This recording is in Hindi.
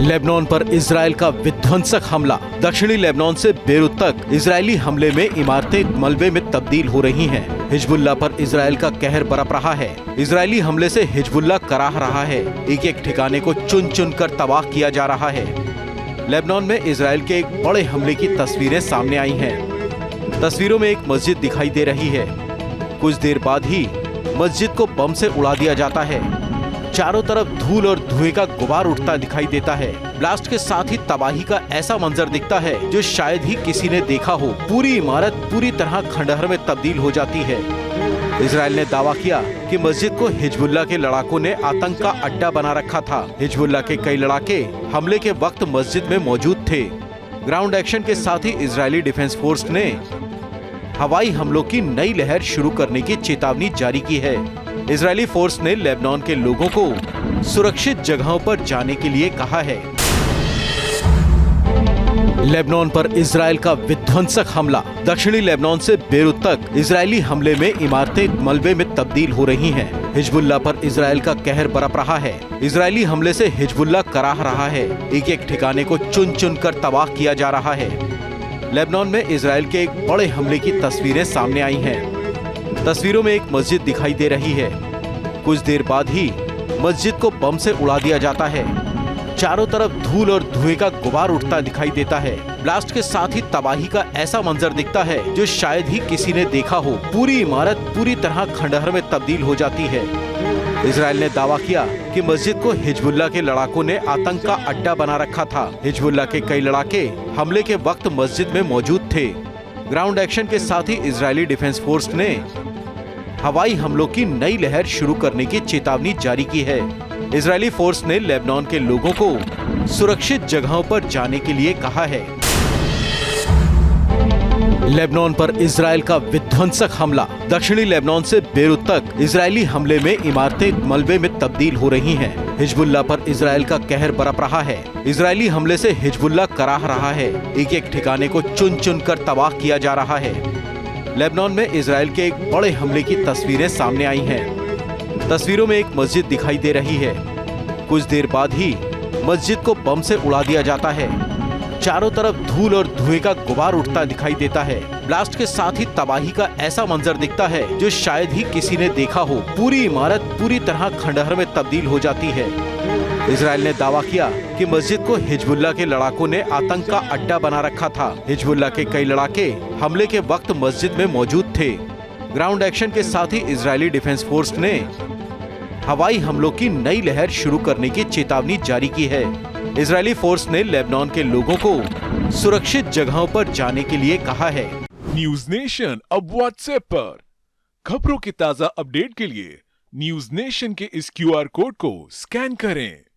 लेबनान पर इजरायल का विध्वंसक हमला। दक्षिणी लेबनान से बेरूत तक इजरायली हमले में इमारतें मलबे में तब्दील हो रही हैं। हिजबुल्लाह पर इजरायल का कहर बरप रहा है। इजरायली हमले से हिजबुल्लाह कराह रहा है। एक एक ठिकाने को चुन चुन कर तबाह किया जा रहा है। लेबनान में इजरायल के एक बड़े हमले की तस्वीरें सामने आई हैं। तस्वीरों में एक मस्जिद दिखाई दे रही है। कुछ देर बाद ही मस्जिद को बम से उड़ा दिया जाता है। चारों तरफ धूल और धुएं का गुबार उठता दिखाई देता है। ब्लास्ट के साथ ही तबाही का ऐसा मंजर दिखता है जो शायद ही किसी ने देखा हो। पूरी इमारत पूरी तरह खंडहर में तब्दील हो जाती है। इजरायल ने दावा किया कि मस्जिद को हिजबुल्लाह के लड़ाकों ने आतंक का अड्डा बना रखा था। हिजबुल्लाह के कई लड़ाके हमले के वक्त मस्जिद में मौजूद थे। ग्राउंड एक्शन के साथ ही इजरायली डिफेंस फोर्स ने हवाई हमलों की नई लहर शुरू करने की चेतावनी जारी की है। इजरायली फोर्स ने लेबनान के लोगों को सुरक्षित जगहों पर जाने के लिए कहा है। लेबनान पर इजरायल का विध्वंसक हमला। दक्षिणी लेबनान से बेरूत तक इजरायली हमले में इमारतें मलबे में तब्दील हो रही हैं। हिजबुल्लाह पर इजरायल का कहर बरप रहा है। इजरायली हमले से हिजबुल्लाह कराह रहा है। एक एक ठिकाने को चुन चुन कर तबाह किया जा रहा है। लेबनान में इजरायल के एक बड़े हमले की तस्वीरें सामने आई हैं। तस्वीरों में एक मस्जिद दिखाई दे रही है। कुछ देर बाद ही मस्जिद को बम से उड़ा दिया जाता है। चारों तरफ धूल और धुएं का गुबार उठता दिखाई देता है। ब्लास्ट के साथ ही तबाही का ऐसा मंजर दिखता है जो शायद ही किसी ने देखा हो। पूरी इमारत पूरी तरह खंडहर में तब्दील हो जाती है। इजरायल ने दावा किया कि मस्जिद को हिजबुल्लाह के लड़ाकों ने आतंक का अड्डा बना रखा था। हिजबुल्लाह के कई लड़ाके हमले के वक्त मस्जिद में मौजूद थे। ग्राउंड एक्शन के साथ ही इजरायली डिफेंस फोर्स ने हवाई हमलों की नई लहर शुरू करने की चेतावनी जारी की है। इजरायली फोर्स ने लेबनान के लोगों को सुरक्षित जगहों पर जाने के लिए कहा है। लेबनान पर इजरायल का विध्वंसक हमला। दक्षिणी लेबनान से बेरूत तक इजरायली हमले में इमारतें मलबे में तब्दील हो रही हैं। हिजबुल्लाह पर इजरायल का कहर बरप रहा है। इजरायली हमले से हिजबुल्लाह कराह रहा है। एक एक ठिकाने को चुन चुन कर तबाह किया जा रहा है। लेबनान में इजरायल के एक बड़े हमले की तस्वीरें सामने आई हैं। तस्वीरों में एक मस्जिद दिखाई दे रही है। कुछ देर बाद ही मस्जिद को बम से उड़ा दिया जाता है। चारों तरफ धूल और धुएं का गुबार उठता दिखाई देता है। ब्लास्ट के साथ ही तबाही का ऐसा मंजर दिखता है जो शायद ही किसी ने देखा हो। पूरी इमारत पूरी तरह खंडहर में तब्दील हो जाती है। इजरायल ने दावा किया कि मस्जिद को हिजबुल्लाह के लड़ाकों ने आतंक का अड्डा बना रखा था। हिजबुल्लाह के कई लड़ाके हमले के वक्त मस्जिद में मौजूद थे। ग्राउंड एक्शन के साथ ही इजरायली डिफेंस फोर्स ने हवाई हमलों की नई लहर शुरू करने की चेतावनी जारी की है। इजरायली फोर्स ने लेबनान के लोगों को सुरक्षित जगहों पर जाने के लिए कहा है। न्यूज नेशन अब व्हाट्सएप पर खबरों की ताजा अपडेट के लिए न्यूज नेशन के इस QR कोड को स्कैन करें।